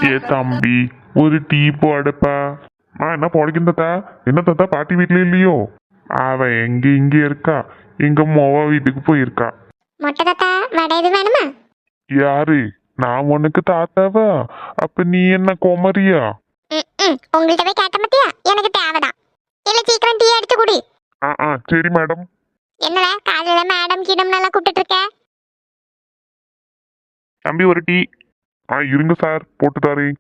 ஏ தம்பி, ஒரு டீ போடப்பா. என்ன போடுகின்றதா? என்ன தாத்தா பாட்டி வீட்ல இல்லையோ? அவ இங்க இருக்கா, எங்க மொவ வீட்டுக்கு போயிருக்கா. மொட்டை தாத்தா வடை எது வேணுமா? யாரு? நான் உனக்கு தாத்தாவா? அப்ப நீ என்ன குமரியா? உங்கள்கிட்ட போய் கேட்ட பத்தியா? எனக்கு தேவைதான். இல்ல சீக்கிரம் டீ எடுத்து குடி. சரி மேடம். என்னடா காலையில மேடம் கீடம் நல்லா கூப்பிட்டு இருக்க? தம்பி ஒரு டீ. இருங்க சார், போட்டு தாரேன்.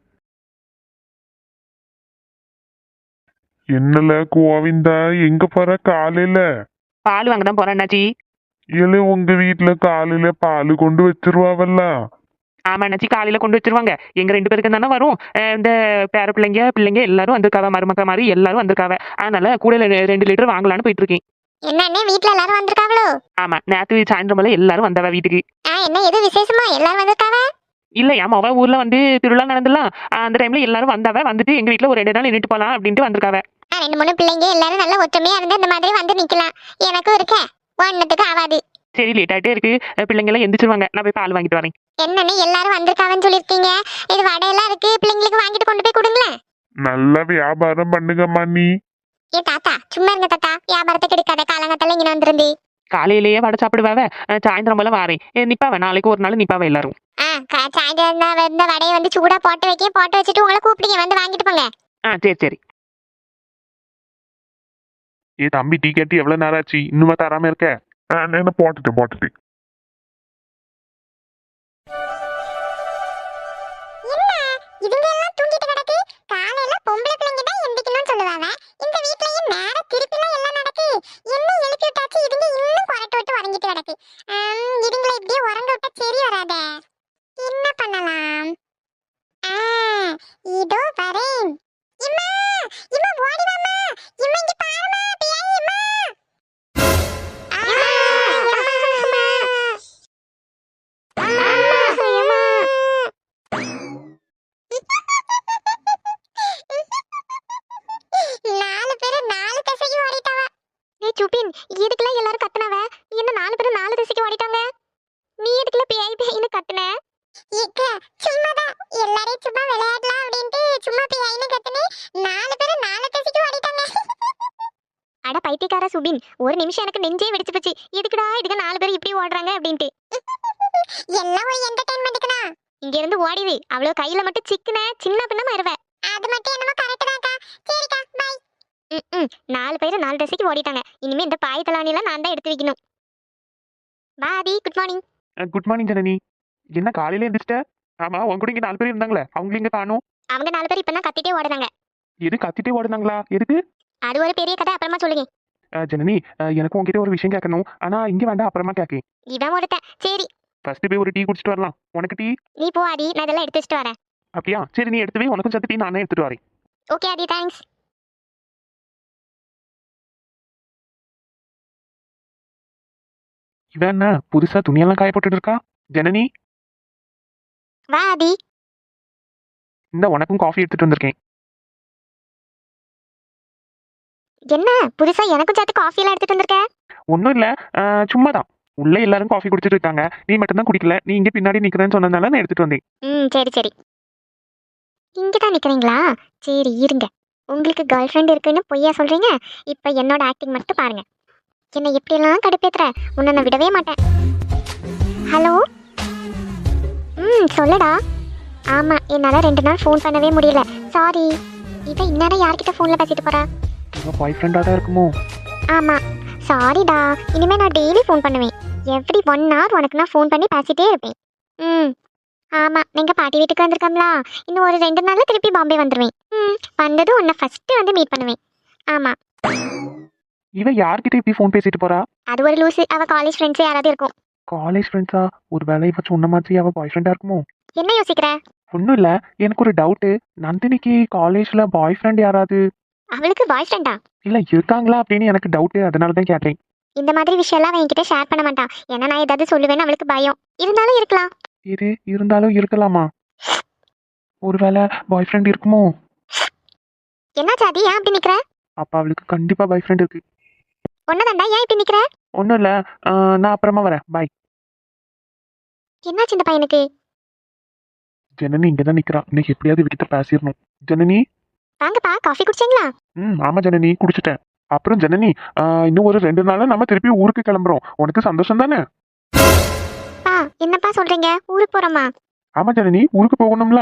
என்னல கோவிந்தா, எங்க போற காலையில? பால் வாங்க தான் போறேன் அண்ணாச்சி. இல்ல உங்க வீட்டுல காலையில பால் கொண்டு வச்சிருவாவல்ல? ஆமா அண்ணாச்சி, காலையில கொண்டு வச்சிருவாங்க. எங்க 2 பேருக்கு தானே வரும். இந்த பேர பிள்ளைங்க எல்லாரும் வந்திருக்காவ, மருமக்க மாதிரி எல்லாரும் வந்திருக்காவ. அதனால கூட 2 லிட்டர் வாங்கலான்னு போயிட்டு இருக்கேன். என்ன வீட்ல எல்லாரும் வந்திருக்காங்களோ? ஆமா, நேத்து சாயந்தரம் எல்லாரும் வந்தவ வீட்டுக்கு. என்ன எது விசேஷமா எல்லாரும் வந்திருக்காவ? இல்ல ஏமா அவ ஊர்ல திருவிழா நடந்துலாம். அந்த டைம்ல எல்லாரும் வந்தவ, வந்துட்டு எங்க வீட்டுல ஒரு 2 நாள் நின்றுட்டு போலாம் அப்படின்ட்டு வந்திருக்காவ. 2-3 பிள்ளைங்க எல்லாரும் நல்லா ஒற்றுமையா இருந்து இந்த மாதிரி வந்து நிக்கலாம். எனக்கும் இருக்க ஒன்னத்துக்கு ஆகாது. சரி, லேட் ஆயிட்டே இருக்கு, பிள்ளைங்க எல்லாம் எந்திரிச்சிருவாங்க. நான் போய் பால் வாங்கிட்டு வரேன். என்னன்னு எல்லாரும் வந்திருக்காவன்னு சொல்லிருக்கீங்க. இது வடையெல்லாம் இருக்கு, பிள்ளைங்களுக்கு வாங்கிட்டு கொண்டு போய் கொடுங்களேன். நல்ல வியாபாரம் பண்ணுங்கம்மா நீ. ஏ தாத்தா சும்மா இருங்க தாத்தா, வியாபாரத்தை கெடுக்காத. காலங்கத்துல இங்க வந்திருந்து காலையிலேயே வடை சாப்பிடுவாவ, சாயந்தரம் போல வாரேன். நிப்பாவ, நாளைக்கு ஒரு நாள் நிப்பாவ எல்லாரும். சாயந்தரம் இந்த வடையை வந்து சூடா போட்டு வச்சுட்டு உங்களை கூப்பிடுங்க, வந்து வாங்கிட்டு போங்க. சரி சரி. ஏ தம்பி, டீ கேட்டு எவ்வளவு நேரம் ஆச்சு, இன்னுமா தராம இருக்க? என்ன போட்டுட்டு இதுங்க எல்லாம் தூங்கிட்டு கிடக்கு. காலையில பொம்பளை பிள்ளைங்க தான் எந்திக்கணும்னு சொல்லுவாங்க. இந்த வீட்லயும் நேர திருப்பிலாம் எல்லாம் நடக்கு. என்ன எழுப்பி விட்டாச்சு, இதுங்க இன்னும் கொரட்டு விட்டு உறங்கிட்டு கிடக்கு. இதுங்களை இப்படியே உறங்க விட்டா சரி வராதே. என்ன பண்ணலாம்? இதோ வரேன். இம்மா இம்மா ஓடி வாம்மா. இம்மா இங்க பாரும்மா, பேய் இம்மா. இதுக்கெல்லாம் எல்லாரும் கத்துனவ, என்ன 4 பேரும் 4 திசைக்கு ஓடிட்டாங்க. நீ எதுக்குல பேய்னு கத்துன? சும்மாதான் எல்லாரையும் சும்மா விளையாடலாம் அப்படின்ட்டு சும்மா பேய்னு கத்துனே. 4 பேரும் 4 திசைக்கு ஓடிட்டாங்க. அட பைத்தியக்கார சுபின், ஒரு நிமிஷம் எனக்கு நெஞ்சே வெடிச்சு போச்சு. எதுக்குடா இதுக்கு 4 பேர் இப்படி ஓடுறாங்க அப்படின்ட்டு. எல்லாம் ஒரு என்டர்டெயின்மென்ட்க்கு தான். இங்க இருந்து ஓடிவே, அவ்வளவு கையில மட்டும் சிக்கன சின்ன பின்னமா இருவ. அது மட்டும் என்னமோ கரெக்ட் தான்க்கா. சரிக்கா பை. 4 பேர் 4 திசைக்கு ஓடிட்டாங்க. இனிமே இந்த பாய் தலானிலாம் நான் தான் எடுத்து வைக்கணும். பாதி good morning. Good morning Janani. என்ன காலையில எந்திரிச்சிட்ட? ஆமா, உன் கூட இங்க 4 பேர் இருந்தாங்களே, அவங்க இங்க காணோம். அவங்க 4 பேர் இப்பதான் கத்திட்டே ஓடுறாங்க. எது கத்திட்டே ஓடுனாங்களா? எதுக்கு? அது ஒரு பெரிய கதை, அப்புறமா சொல்லுங்க. ஜனனி, எனக்கு உன்கிட்ட ஒரு விஷயம் கேட்கணும். ஆனா இங்க வேண்டாம், அப்புறமா கேட்கேன். இவன் ஒருத்தன். சரி ஃபர்ஸ்ட் போய் ஒரு டீ குடிச்சிட்டு வரலாம். உனக்கு டீ? நீ போ ஆதி, நான் இதெல்லாம் எடுத்து வச்சுட்டு வரேன். அப்படியா? சரி, நீ எடுத்து போய் உனக்கும் சேர்த்து டீ நானே எடுத்துட்டு வரேன். ஓகே ஆதி, தேங்க்ஸ். இவன் என்ன புதுசா துணியெல்லாம் காய போட்டுட்டு இருக்கா? ஜனனி, வா ஆதி. இந்த உனக்கும் காஃபி எடுத்துட்டு வந்திருக்கேன். என்ன புதுசா எனக்கும் சேர்த்து காஃபி எல்லாம் எடுத்துட்டு வந்திருக்க? ஒன்றும் இல்லை, சும்மாதான். உள்ள எல்லாரும் காஃபி குடிச்சிட்டு இருக்காங்க, நீ மட்டும் தான் குடிக்கல. நீ இங்கே பின்னாடி நிக்கிறேன்னு சொன்னதுனால நான் எடுத்துட்டு வந்தேன். சரி சரி. இங்கதான் நிக்கிறீங்களா? சரி இருங்க. உங்களுக்கு கேர்ள் ஃப்ரெண்ட் இருக்குன்னு பொய்யா சொல்றீங்க. இப்ப என்னோட ஆக்டிங் மட்டும் பாருங்க. என்ன எப்படியெல்லாம் கடுப்பேத்துற, உன்னை நான் விடவே மாட்டேன். ஹலோ. சொல்லுடா. ஆமா, என்னால 2 நாள் ஃபோன் பண்ணவே முடியல, சாரி. இவ இந்நேரம் யார்கிட்ட ஃபோன்ல பேசிட்டு போறா? பாய் ஃப்ரெண்டா தான் இருக்குமோ? ஆமா, சாரிடா. இனிமே நான் டெய்லி ஃபோன் பண்ணுவேன். எவ்ரி 1 hour உனக்கு நான் ஃபோன் பண்ணி பேசிட்டே இருப்பேன். ஆமா, நீங்க பாட்டி வீட்டுக்கு வந்திருக்கோம்லா, இன்னும் ஒரு 2 நாள்ல திருப்பி பாம்பே வந்துருவேன். வந்ததும் உன்னை ஃபர்ஸ்ட் வந்து மீட் பண்ணுவேன். ஆமா. இவ யார்கிட்ட இப்படி ஃபோன் பேசிட்டு போறா? அது ஒரு லூசு, அவ காலேஜ் ஃப்ரெண்ட்ஸ் யாராவது இருக்கும். காலேஜ் ஃப்ரெண்ட்ஸா? ஒரு வேலை இவ சொன்ன மாதிரி அவ பாய் ஃப்ரெண்டா இருக்குமோ? என்ன யோசிக்கிற? ஒன்றும் இல்லை, எனக்கு ஒரு டவுட்டு. நந்தினிக்கு காலேஜ்ல பாய் ஃப்ரெண்ட் யாராவது? அவளுக்கு பாய் ஃப்ரெண்டா? இல்ல இருக்காங்களா அப்படின்னு எனக்கு டவுட்டு, அதனால தான் கேட்டேன். இந்த மாதிரி விஷயம்லாம் அவன் என்கிட்ட ஷேர் பண்ண மாட்டான். ஏன்னா நான் ஏதாவது சொல்லுவேன்னு அவளுக்கு பயம். இருந்தாலும் இருக்கலாம். இது இருந்தாலும் இருக்கலாமா? ஒருவேளை பாய் ஃப்ரெண்ட் இருக்குமோ? என்ன ஜாதி, ஏன் அப்படி நிக்கிற? அப்ப அவளுக்கு கண்டிப்பா பாய் ஃப்ரெண்ட் இருக்கு. ஒன்னதாண்டா, ஏன் இப்படி நிக்கிற? ஒன்றும் இல்லை, நான் அப்புறமா வரேன். பாய். என்னாச்சு இந்த பையனுக்கு? ஜனனி இங்கதான் நிக்கிறா. இன்னைக்கு எப்படியாவது இவகிட்ட பேசிடணும். ஜனனி. வாங்கப்பா, காஃபி குடிச்சீங்களா? ஆமா ஜனனி, குடிச்சிட்டேன். அப்புறம் ஜனனி, இன்னும் ஒரு 2 நாள்ல நம்ம திருப்பி ஊருக்கு கிளம்புறோம். உனக்கு சந்தோஷம் தானே? பா, என்னப்பா சொல்றீங்க? ஊருக்கு போறோமா? ஆமா ஜனனி, ஊருக்கு போகணும்ல.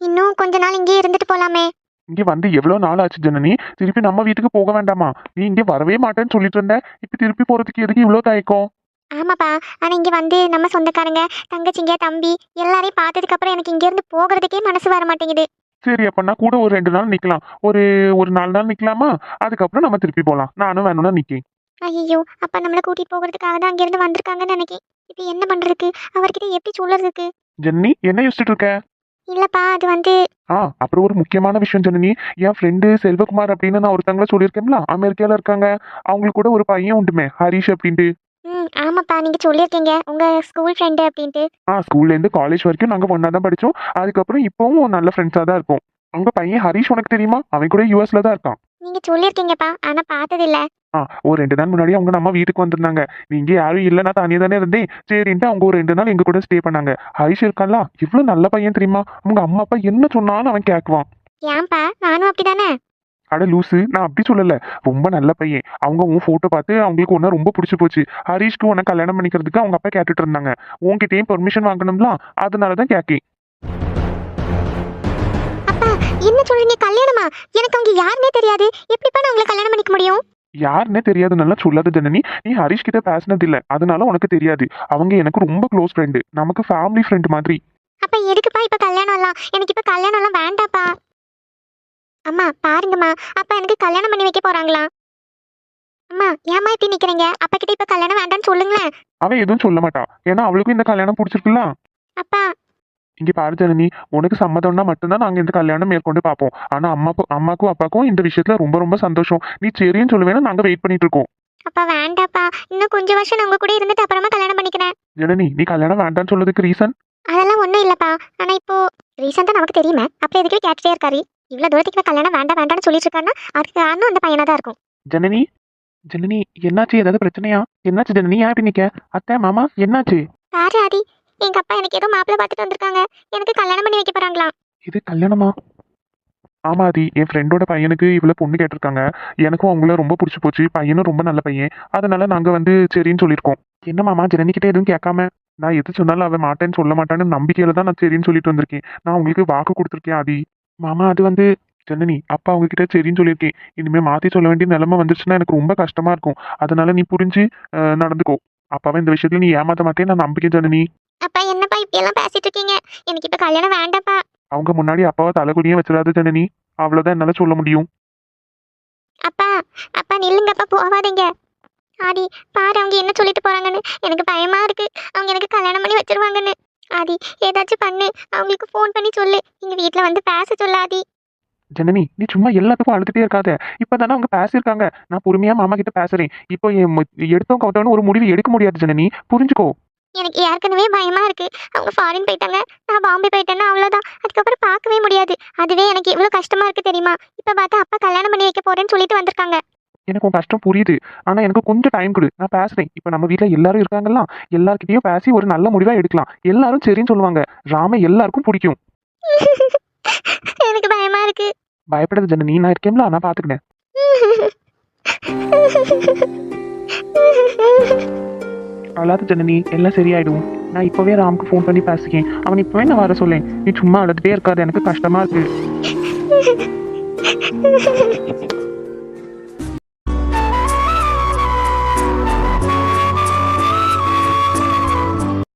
இன்னும் கொஞ்ச நாள் இங்கேயே இருந்துட்டு போலாமே. இங்க வந்து எவ்வளவு நாள் ஆச்சு ஜனனி? திருப்பி நம்ம வீட்டுக்கு போக வேண்டாமா? நீ இங்க வரவே மாட்டேன்னு சொல்லிட்டு இருந்த. இப்ப திருப்பி போறதுக்கு எதுக்கு இவ்வளவு தயக்கம்? ஆமாப்பா, ஆனா இங்க வந்து நம்ம சொந்தக்காரங்க, தங்கச்சிங்க, தம்பி எல்லாரையும் பார்த்ததுக்கு அப்புறம் எனக்கு இங்க இருந்து போகிறதுக்கே மனசு வர மாட்டேங்குது. சரி, அப்ப நான் கூட ஒரு 2 நாள் நிக்கலாம். ஒரு 4 நாள் நிக்கலாமா? அதுக்கப்புறம் நம்ம திருப்பி போலாம். நானும் வேணும்னா நிக்கேன். ஐயோ, அப்பா நம்மள கூட்டிட்டு போகிறதுக்காக தான் அங்க இருந்து வந்திருக்காங்கன்னு நினைக்கேன். இப்போ என்ன பண்றதுக்கு? அவர்கிட்ட எப்படி சொல்றதுக்கு? ஜனனி, என்ன யோசிச்சுட்டு இருக்க? இல்லப்பா, அது வந்து அப்புறம் ஒரு முக்கியமான விஷயம் ஜனனி. என் ஃப்ரெண்டு செல்வகுமார் அப்படின்னு நான் ஒருத்தங்கள சொல்லியிருக்கேன்ல, அமெரிக்கால இருக்காங்க. அவங்களுக்கு கூட ஒரு பையன் உண்டுமே, ஹரிஷ் அப்படின்ட்டு. ஆமாப்பா, நீங்க சொல்லியிருக்கீங்க உங்க ஸ்கூல் ஃப்ரெண்டு அப்படின்ட்டு. ஸ்கூல்ல இருந்து காலேஜ் வரைக்கும் நாங்க ஒண்ணா தான் படிச்சோம். அதுக்கப்புறம் இப்பவும் நல்ல ஃப்ரெண்ட்ஸா தான் இருக்கோம். உங்க பையன் ஹரிஷ் உனக்கு தெரியுமா? அவன் கூட யூஎஸ்ல தான் இருக்கான். நீங்க சொல்லியிருக்கீங்கப்பா, ஆனா பார்த்ததில்ல. ஒரு 2 நாள் முன்னாடி அவங்க நம்ம வீட்டுக்கு வந்திருந்தாங்க. நீங்க யாரும் இல்ல, நான் தனியா தானே இருந்தேன். சரின்ட்டு அவங்க ஒரு 2 நாள் எங்க கூட ஸ்டே பண்ணாங்க. ஹரிஷ் இருக்கான்ல, இவ்வளவு நல்ல பையன் தெரியுமா? அவங்க அம்மா அப்பா என்ன சொன்னாலும் அவன் கேட்குவான். ஏன்பா, நானும் அப்படிதானே. அட லூசு, நான் அப்படி சொல்லல. ரொம்ப நல்ல பையன். அவங்க உன் போட்டோ பார்த்து அவங்களுக்கு உன்ன ரொம்ப பிடிச்சு போச்சு. ஹரிஷ்க்கு உன்னை கல்யாணம் பண்ணிக்கிறதுக்கு அவங்க அப்பா கேட்டுட்டு இருந்தாங்க. உன்கிட்டயும் பெர்மிஷன் வாங்கணும்ல, அதனாலதான் கேக்கேன். அப்பா, என்ன சொல்றீங்க? கல்யாணமா? எனக்கு அவங்க யாருன்னே தெரியாது. எப்படிப்பா நான் உங்களை கல்யாணம் பண்ணிக்க முடியும்? யாருன்னே தெரியாதுன்னு சொல்லாத ஜனனி. நீ ஹரிஷ் கிட்ட பேசினது இல்ல, அதனால உனக்கு தெரியாது. அவங்க எனக்கு ரொம்ப க்ளோஸ் ஃப்ரெண்டு. நமக்கு ஃபேமிலி ஃப்ரெண்ட் மாதிரி. அப்ப எதுக்குப்பா இப்ப கல்யாணம் எல்லாம்? எனக்கு இப்ப கல்யாணம் எல்லாம் வேண்டாப்பா. அம்மா பாருங்கம்மா, அப்பா எனக்கு கல்யாணம் பண்ணி வைக்க போறாங்களா? அம்மா, ஏம்மா இப்படி நிக்கிறீங்க? அப்பா கிட்ட இப்ப கல்யாணம் வேண்டாம்னு சொல்லுங்களேன். அவன் எதுவும் சொல்ல மாட்டா. ஏன்னா அவளுக்கும் இந்த கல்யாணம் பிடிச்சிருக்குல்ல. அப்பா, இங்க பாரு ஜனனி, உனக்கு சம்மதம்னா மட்டும்தான் நாங்க இந்த கல்யாணம் மேற்கொண்டு பார்ப்போம். ஆனா அம்மாக்கும் அப்பாக்கும் இந்த விஷயத்துல ரொம்ப ரொம்ப சந்தோஷம். நீ சரின்னு சொல்லுவேன்னா நாங்க வெயிட் பண்ணிட்டு இருக்கோம். அப்பா வேண்டாப்பா. இன்னும் கொஞ்சம் வருஷம் நான் உங்க கூட இருந்துட்டு அப்புறமா கல்யாணம் பண்ணிக்கிறேன். ஜனனி, நீ கல்யாணம் வேண்டாம்னு சொல்றதுக்கு ரீசன்? அதெல்லாம் ஒண்ணும் இல்லப்பா. ஆனா இப்போ ரீசன் தான் நமக்கு தெரியுமே. அப்ப எதுக்கு கேட்டுட்டே இருக்காரு? இவ்வளவு தூரத்துக்கு இவன் கல்யாணம் வேண்டாம் வேண்டாம்னு சொல்லிட்டு இருக்கான்னா அதுக்கு காரணம் அந்த பையனா தான் இருக்கும். ஜனனி, ஜனனி, என்னாச்சு? ஏதாவது பிரச்சனையா? என்னாச்சு ஜனனி? ஏன் இப்படி நிக்க? அத்தை மாமா என்னாச்சு? பாரு ஆதி, எங்க அப்பா எனக்கு ஏதோ மாப்பிள்ளை பார்த்துட்டு வந்திருக்காங்க. எனக்கு கல்யாணம் பண்ணி வைக்க போறாங்களாம். இது கல்யாணமா? ஆமா ஆதி, என் ஃப்ரெண்டோட பையனுக்கு இவ்வளவு பொண்ணு கேட்டிருக்காங்க. எனக்கும் அவங்கள ரொம்ப பிடிச்சி போச்சு. பையனும் ரொம்ப நல்ல பையன். அதனால நாங்க வந்து சரின்னு சொல்லியிருக்கோம். என்ன மாமா, ஜனனி கிட்ட எதுவும் கேட்காம? நான் எது சொன்னாலும் அவன் மாட்டேன்னு சொல்ல மாட்டான்னு நம்பிக்கையில தான் நான் சரின்னு சொல்லிட்டு வந்திருக்கேன். நான் உங்களுக்கு வாக்கு கொடுத்துருக்கேன் ஆதி. மாமா, அது வந்து ஜனனி, அப்பா அவங்க கிட்ட சரின்னு சொல்லியிருக்கேன். இனிமே மாத்தி சொல்ல வேண்டிய நிலைமை வந்துருச்சுன்னா எனக்கு ரொம்ப கஷ்டமா இருக்கும். அதனால நீ புரிஞ்சு நடந்துக்கோ. அப்பாவை இந்த விஷயத்துல நீ ஏமாத்த மாட்டேன்னு நான் நம்பிக்கை ஜனனி. அப்பா என்னப்பா இப்படி எல்லாம் பேசிட்டு இருக்கீங்க? எனக்கு இப்ப கல்யாணம் வேண்டாப்பா. அவங்க முன்னாடி அப்பாவை தலைகுனியே வச்சிடாத ஜனனி. அவ்வளவுதான் என்னால சொல்ல முடியும். அப்பா, அப்பா நில்லுங்கப்பா, போகாதீங்க. ஆதி, பாரு அவங்க என்ன சொல்லிட்டு போறாங்கன்னு. எனக்கு பயமா இருக்கு. அவங்க எனக்கு கல்யாணம் பண்ணி வச்சிருவாங்கன்னு. ஆதி, ஏதாச்சும் பண்ணு. அவங்களுக்கு ஃபோன் பண்ணி சொல்லு. எங்க வீட்ல வந்து பேச சொல்லு ஆதி. ஜனனி, நீ சும்மா எல்லாத்துக்கும் அழுதுட்டே இருக்காத. இப்பதானே அவங்க பேசியிருக்காங்க. நான் பொறுமையா மாமா கிட்ட பேசுறேன். இப்போ எடுத்தோம் கவுத்தோன்னு ஒரு முடிவு எடுக்க முடியாது ஜனனி, புரிஞ்சுக்கோ. எனக்கு ஏற்கனவே பயமா இருக்கு. அவங்க ஃபாரின் போயிட்டாங்க, நான் பாம்பே போயிட்டேன்னா அவ்வளோதான். அதுக்கப்புறம் பார்க்கவே முடியாது. அதுவே எனக்கு எவ்வளோ கஷ்டமா இருக்கு தெரியுமா? இப்போ பார்த்தா அப்பா கல்யாணம் பண்ணி வைக்க போறேன்னு சொல்லிட்டு வந்திருக்காங்க. எனக்கு உன் கஷ்டம் புரியுது. ஆனா எனக்கு கொஞ்சம் டைம் கொடு, நான் பேசுறேன். இப்ப நம்ம வீட்ல எல்லாரும் இருக்காங்கல்ல, எல்லார்கிட்டயும் பேசி ஒரு நல்ல முடிவா எடுக்கலாம். எல்லாரும் சரின்னு சொல்லுவாங்க. ராம எல்லாருக்கும் பிடிக்கும். எனக்கு பயமா இருக்கு. பயப்படாத ஜனனி, நான் இருக்கேன்ல, நான் பாத்துக்கிறேன். அழாத ஜனனி, எல்லாம் சரியாயிடும். நான் இப்பவே ராமுக்கு ஃபோன் பண்ணி பேசிக்கேன். அவன் இப்பவே நான் வர சொல்லேன். நீ சும்மா அழுதுட்டே இருக்காது, எனக்கு கஷ்டமா இருக்கு.